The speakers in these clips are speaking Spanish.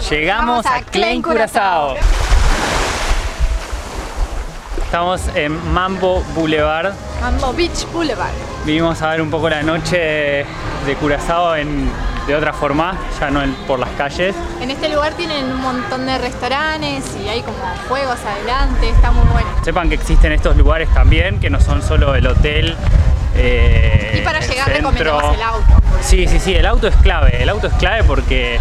Llegamos a Klein Curazao. Estamos en Mambo Boulevard. Mambo Beach Boulevard. Vinimos a ver un poco la noche de Curazao de otra forma, ya no por las calles. En este lugar tienen un montón de restaurantes y hay como juegos adelante, está muy bueno. Sepan que existen estos lugares también, que no son solo el hotel. Y para llegar recomendamos el auto. Sí, el auto es clave. El auto es clave porque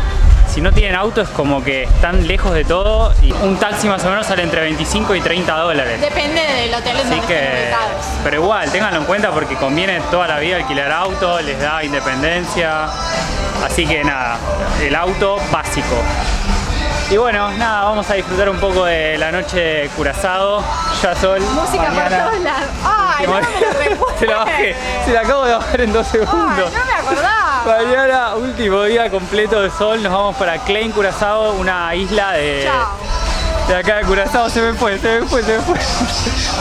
si no tienen auto es como que están lejos de todo y un taxi más o menos sale entre 25 y 30 dólares. Depende del hotel en donde estén ubicados. Pero igual, ténganlo en cuenta porque conviene toda la vida alquilar auto, les da independencia. Así que nada, el auto básico. Y bueno, nada, vamos a disfrutar un poco de la noche de Curazao. Ya sol. Música por todos lados. Ay, no me lo recuerdo. Se la bajé, se la acabo de bajar en 2 segundos. Ay, no me acordaba. Mañana, último día completo de sol, nos vamos para Klein Curazao, una isla de acá de Curazao. Se me fue.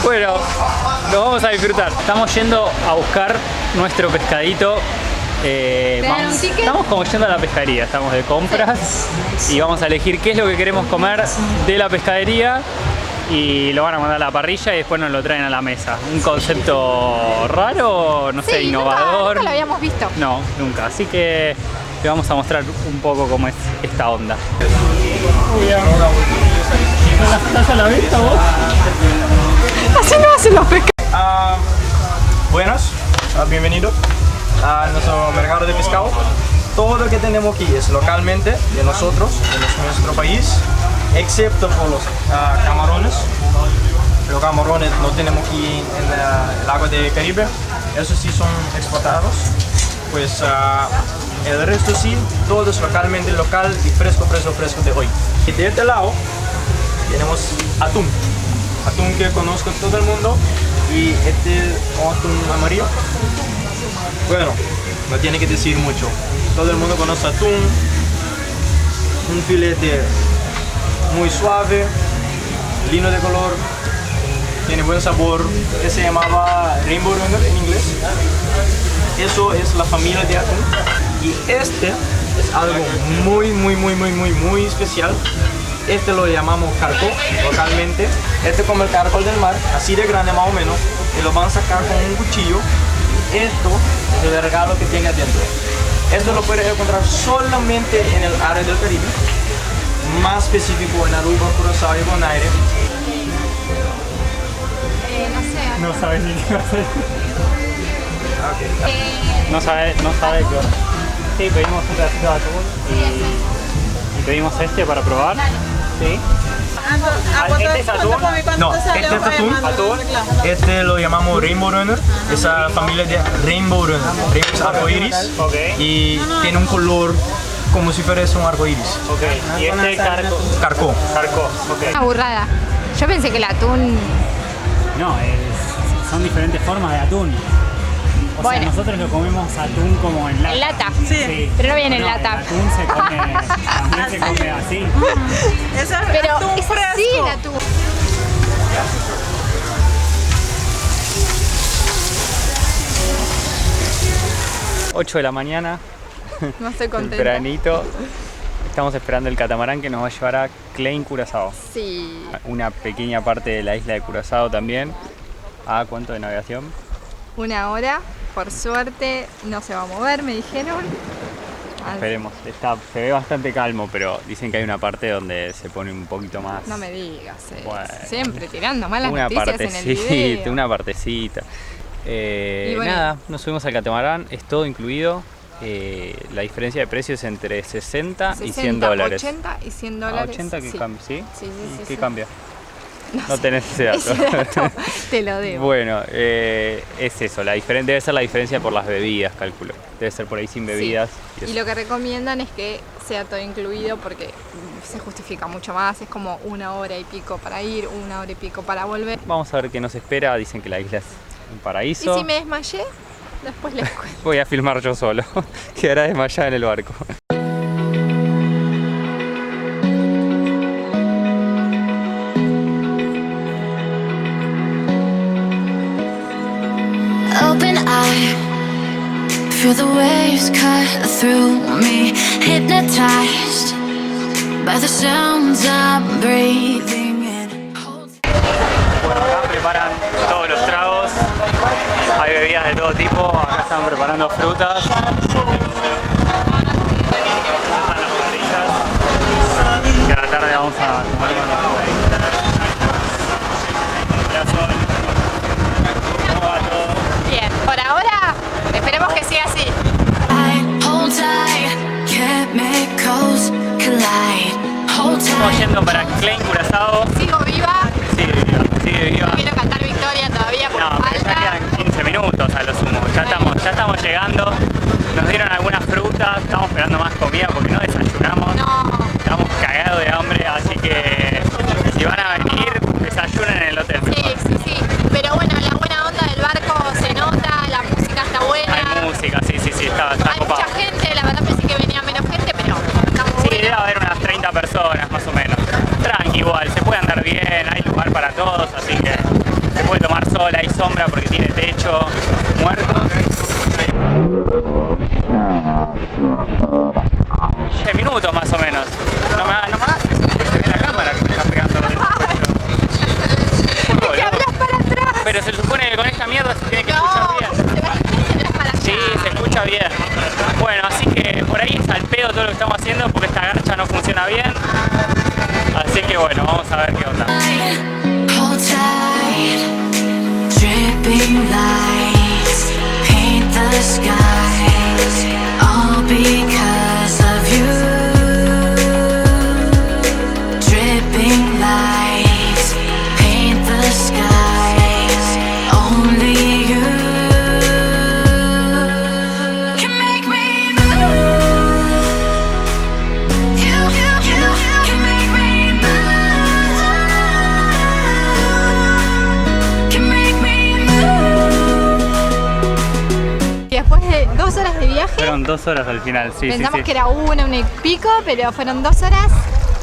Bueno, nos vamos a disfrutar. Estamos yendo a buscar nuestro pescadito. Estamos como yendo a la pescadería, estamos de compras y vamos a elegir qué es lo que queremos comer de la pescadería y lo van a mandar a la parrilla y después nos lo traen a la mesa. Un concepto raro, no sé, innovador. Nunca lo habíamos visto. No, nunca. Así que le vamos a mostrar un poco cómo es esta onda. ¿Estás a la vista vos? Así no hacen los pescados. Buenos, bienvenido a nuestro mercado de pescado. Todo lo que tenemos aquí es localmente de nosotros, de nuestro país, excepto por los camarones. Los camarones no tenemos aquí en el agua de Caribe, esos sí son exportados. Pues el resto sí, todo es localmente local y fresco de hoy. Y de este lado tenemos atún que conozco todo el mundo, y este atún amarillo. Bueno, no tiene que decir mucho. Todo el mundo conoce atún, un filete muy suave, lindo de color, tiene buen sabor, que se llamaba Rainbow Runner en inglés. Eso es la familia de atún. Y este es algo muy especial. Este lo llamamos caracol localmente. Este es como el caracol del mar, así de grande más o menos, y lo van a sacar con un cuchillo. Esto es el regalo que tiene adentro. Esto lo puedes encontrar solamente en el área del Caribe, más específico en Aruba, Curazao y Bonaire. No sé. No sabes ni qué va a hacer. Okay. No sabe qué. Sí, pedimos un pedacito de atún y pedimos este para probar. Sí. ¿Este es atún? No, este es atún. Este lo llamamos Rainbow Runner. Esa familia de Rainbow Runner. Rainbow es arcoiris. Y tiene un color como si fuese un arcoiris. Y este carcó. Una burrada. Yo pensé que el atún... No, son diferentes formas de atún. O sea, nosotros lo comemos atún como en lata. En lata. Sí. Pero no viene en lata. El atún se come, también se come así. Eso es Pero atún es fresco. así el atún. 8 de la mañana. No estoy contenta. Tempranito. Estamos esperando el catamarán que nos va a llevar a Klein Curazao. Sí. Una pequeña parte de la isla de Curazao también. ¿A cuánto de navegación? 1 hora. Por suerte no se va a mover, me dijeron. Esperemos. Se ve bastante calmo, pero dicen que hay una parte donde se pone un poquito más. No me digas. Bueno, siempre tirando malas una noticias en el video. Una partecita. Bueno, nada, nos subimos al catamarán, es todo incluido. La diferencia de precios es entre 60 y 100 dólares. 80 y 100 dólares. 80 que cambia, ¿sí? Sí. ¿Qué cambia? No sé. Tenés ese dato. Ese dato te lo debo. Bueno, es eso, debe ser la diferencia por las bebidas, calculo. Debe ser por ahí sin bebidas. Y lo que recomiendan es que sea todo incluido porque se justifica mucho más. Es como 1 hora y pico para ir, 1 hora y pico para volver. Vamos a ver qué nos espera. Dicen que la isla es un paraíso. ¿Y si me desmayé? Después les cuento. Voy a filmar yo solo. Quedará desmayada en el barco. Open eye, feel the waves cut through me, hypnotized by the sounds I'm breathing in. Bueno, acá preparan todos los tragos, hay bebidas de todo tipo, acá están preparando frutas. Están las parrillas, que a la tarde vamos a tomar con los ¿Cómo va todo? Bien, por ahora esperemos que siga así. Hold tight, chemicals collide. Hold Estamos tight. yendo para Klein Curazao. Sigo viva, Sigue viva, sigue viva. no quiero cantar victoria todavía porque No, pero ya falta. quedan 15 minutos a lo sumo. Ya estamos llegando. Nos dieron algunas frutas, estamos esperando más comida porque no desayunamos. No, Estamos cagados de hambre, así que si van a venir, desayunen en el hotel. sí, sí. Pero bueno, la buena onda del barco se nota, la música está buena. Hay música, sí, está Hay copado. mucha gente, la verdad pensé que venía menos gente, pero está muy Sí, bueno. debe haber unas 30 personas más o menos. Tranqui igual, se puede andar bien, hay lugar para todos, así que se puede tomar sol, hay sombra porque tiene techo, muertos. 10 minutos más o menos. No me hagas eso, porque se ve la cámara que me está pegando en el cuello. Que hablas para atrás. Pero se supone que con esta mierda se tiene que No, escuchar bien. se va para allá. Sí, se escucha bien. Bueno, así que por ahí es al pedo todo lo que estamos haciendo porque esta garcha no funciona bien. Así que bueno, vamos a ver qué onda. Hold tight, dripping lights paint the skies, all because of you. Dripping lights paint the skies, only you can make me move. You can make me move. Can make me move. Y después de 2 horas de viaje, Fueron 2 horas al final, sí, pensamos sí. que era una y pico, pero fueron 2 horas.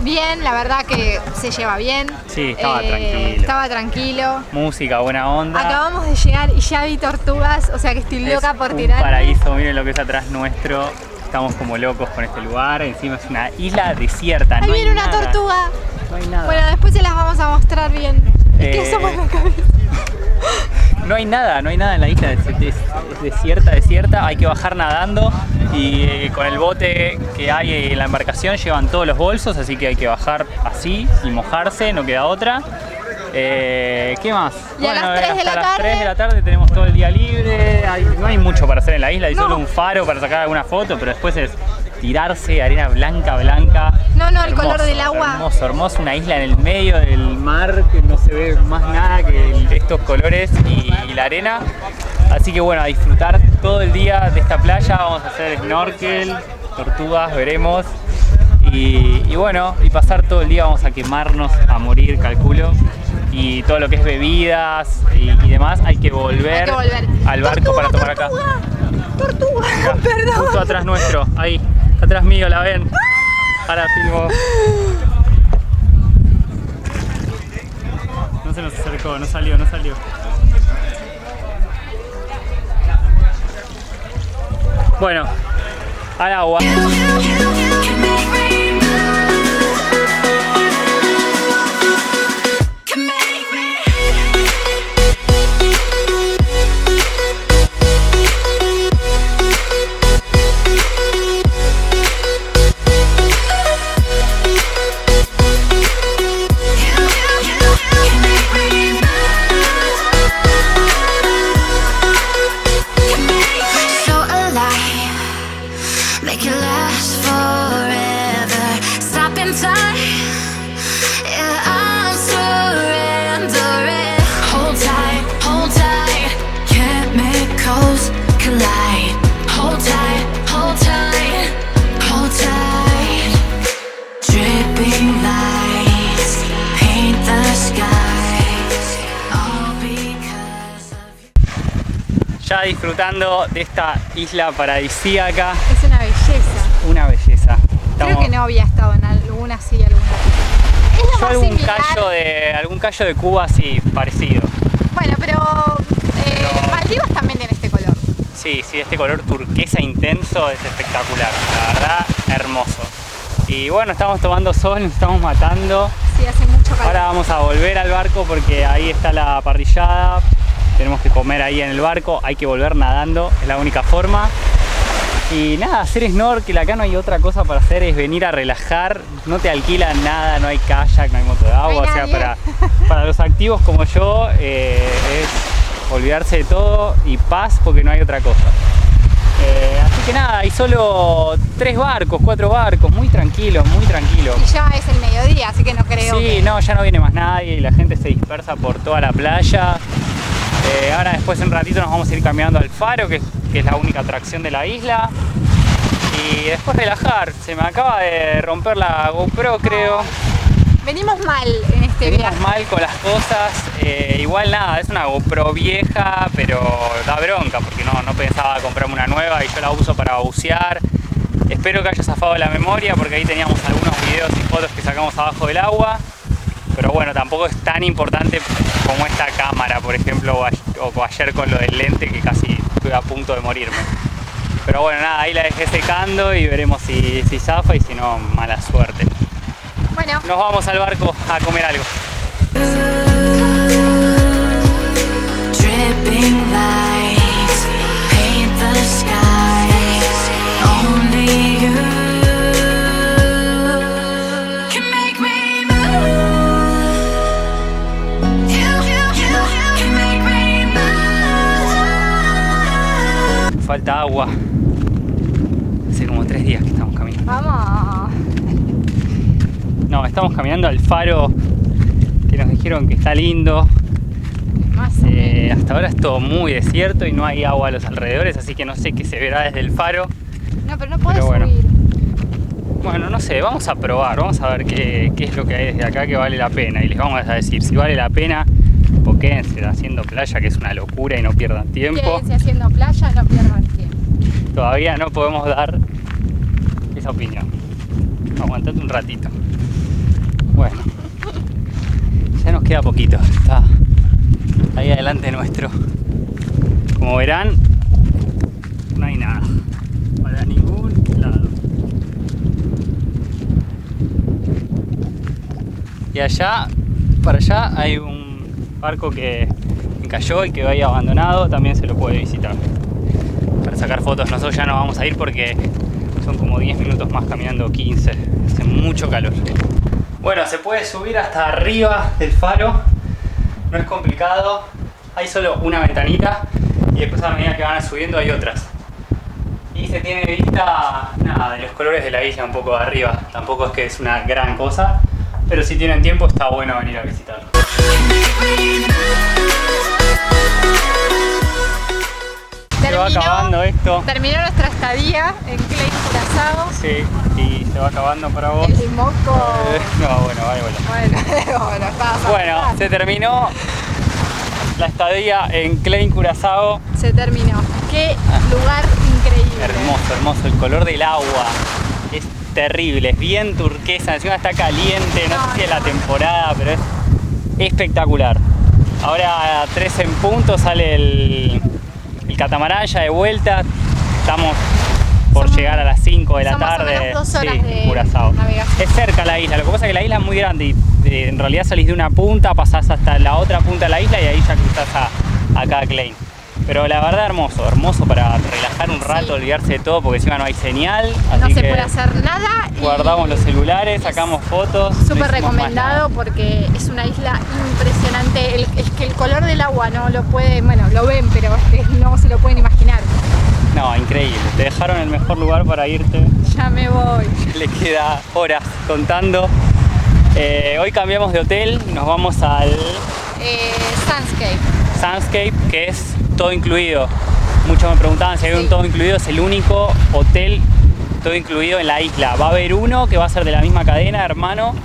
Bien, la verdad que se lleva bien. Sí, estaba tranquilo. Estaba tranquilo. Música, buena onda. Acabamos de llegar y ya vi tortugas, o sea que estoy loca por un tirar. paraíso, miren lo que es atrás nuestro. Estamos como locos con este lugar. Encima es una isla desierta. Ahí no hay viene una nada. tortuga. No hay nada. Bueno, después se las vamos a mostrar bien. Es que somos la cabeza. No hay nada en la isla, es desierta, hay que bajar nadando y con el bote que hay en la embarcación llevan todos los bolsos, así que hay que bajar así y mojarse, no queda otra. ¿Qué más? Y a las 3 de hasta la las tarde. 3 de la tarde tenemos todo el día libre, no hay mucho para hacer en la isla, hay No. solo un faro para sacar alguna foto, pero después es tirarse, arena blanca. No, el color del agua. Hermoso, una isla en el medio del mar que no se ve más nada que estos colores y la arena. Así que bueno, a disfrutar todo el día de esta playa, vamos a hacer snorkel, tortugas, veremos. Y bueno, y pasar todo el día, vamos a quemarnos a morir, calculo. Y todo lo que es bebidas y demás, hay que volver al barco para tomar acá. Tortuga, Acá, perdón. justo atrás nuestro, ahí, atrás mío, la ven. Ahora filmo. No se nos acercó, no salió. Bueno, al agua. Can make me move. Can make me. Can make me move. Can make me so alive. Make it last forever. Stop in time. Yeah, I'm surrendering. Hold tight. Chemicals collide. Hold tight. Dripping lights paint the skies. All because of Ya disfrutando de esta isla paradisíaca, Es una belleza. una belleza. Creo que no había estado en alguna así, alguna. Es lo Yo más algún callo de Cuba sí, parecido. Bueno, pero Maldivas también tiene este color. Sí, este color turquesa intenso es espectacular, la verdad, hermoso. Y bueno, estamos tomando sol, nos estamos matando. Sí, hace mucho calor. Ahora vamos a volver al barco porque ahí está la parrillada. Tenemos que comer ahí en el barco, hay que volver nadando, es la única forma. Y nada, hacer snorkel, acá no hay otra cosa para hacer, es venir a relajar. No te alquilan nada, no hay kayak, no hay moto de agua. No hay o sea, nadie. para los activos como yo es olvidarse de todo y paz porque no hay otra cosa. Así que nada, hay solo 4 barcos, muy tranquilo, muy tranquilo. Y ya es el mediodía, así que no creo Sí, que... no, ya no viene más nadie y la gente se dispersa por toda la playa. Ahora después en un ratito nos vamos a ir caminando al faro, que es la única atracción de la isla. Y después relajar. Se me acaba de romper la GoPro, creo. Venimos mal en este Venimos viaje. mal con las cosas. Igual nada, es una GoPro vieja, pero da bronca porque no pensaba comprarme una nueva y yo la uso para bucear. Espero que haya zafado la memoria porque ahí teníamos algunos videos y fotos que sacamos abajo del agua. Pero bueno, tampoco es tan importante como esta cámara, por ejemplo, o ayer con lo del lente que casi estuve a punto de morirme. Pero bueno, nada, ahí la dejé secando y veremos si zafa y si no, mala suerte. Bueno, Nos vamos al barco a comer algo. Dripping lights paint the skies. Only you can make me move. You can make me move. Falta agua. Hace como 3 días que estamos caminando. vamos. No, estamos caminando al faro que nos dijeron que está lindo. Más o menos. Hasta ahora es todo muy desierto y no hay agua a los alrededores, así que no sé qué se verá desde el faro. No, pero no podés pero bueno. subir. Bueno, no sé, vamos a probar, vamos a ver qué es lo que hay desde acá que vale la pena. Y les vamos a decir si vale la pena o quédense haciendo playa, que es una locura y no pierdan tiempo. Quédense haciendo playa, no pierdan tiempo. Todavía no podemos dar esa opinión. Aguantate un ratito. Bueno, ya nos queda poquito. Está ahí adelante nuestro. Como verán, no hay nada para ningún lado. Y allá, para allá hay un barco que cayó y que va ahí abandonado, también se lo puede visitar para sacar fotos. Nosotros ya no vamos a ir porque son como 10 minutos más caminando, 15, hace mucho calor. Bueno, se puede subir hasta arriba del faro, no es complicado, hay solo una ventanita y después a medida que van subiendo hay otras. Y se tiene vista, nada, de los colores de la isla un poco de arriba, tampoco es que es una gran cosa, pero si tienen tiempo está bueno venir a visitarlo. Se va acabando esto. Terminó nuestra estadía en Klein Curazao. Sí, y se va acabando para vos. El moco. No, bueno, vale, Bueno, está. Bueno, se terminó la estadía en Klein Curazao. Se terminó. Qué lugar increíble. Hermoso, hermoso. El color del agua es terrible, es bien turquesa. Encima está caliente, no sé si es la temporada, pero es espectacular. Ahora a 3 en punto sale el catamarán ya de vuelta. Estamos por llegar a las 5 de la tarde. Más o menos 2 horas sí, de Curazao. navegación. Es cerca la isla, lo que pasa es que la isla es muy grande y en realidad salís de una punta, pasás hasta la otra punta de la isla y ahí ya cruzás acá a Klein. Pero la verdad hermoso para relajar un rato, Sí. olvidarse de todo porque encima no hay señal. No Así se que puede hacer nada. Y guardamos los celulares, sacamos fotos. no súper hicimos más recomendado nada. porque es una isla impresionante. Es que el color del agua no lo pueden, bueno, lo ven, pero no se lo pueden imaginar. No, increíble. Te dejaron el mejor lugar para irte. Ya me voy. Le queda horas contando. Hoy cambiamos de hotel, nos vamos al Sunscape. Sunscape, que es todo incluido. Muchos me preguntaban si había un todo incluido, es el único hotel todo incluido en la isla. Va a haber uno que va a ser de la misma cadena, hermano,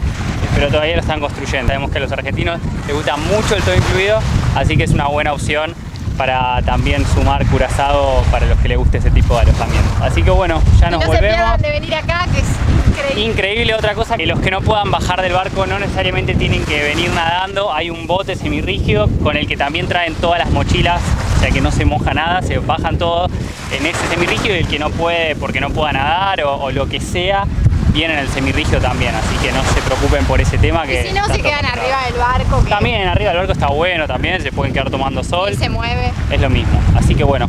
pero todavía lo están construyendo. Sabemos que a los argentinos les gusta mucho el todo incluido, así que es una buena opción para también sumar Curazao para los que les guste ese tipo de alojamiento. Así que bueno, ya nos no se volvemos. pierdan de venir acá, que es increíble. Increíble, otra cosa, que los que no puedan bajar del barco no necesariamente tienen que venir nadando. Hay un bote semirrígido con el que también traen todas las mochilas, o sea que no se moja nada, se bajan todo en ese semirrígido y el que no puede porque no pueda nadar o lo que sea, vienen en el semirrígido también, así que no se preocupen por ese tema. Que Y si no, está se todo quedan controlado. arriba del barco. Que También arriba del barco está bueno también, se pueden quedar tomando sol. se mueve. Es lo mismo. Así que bueno,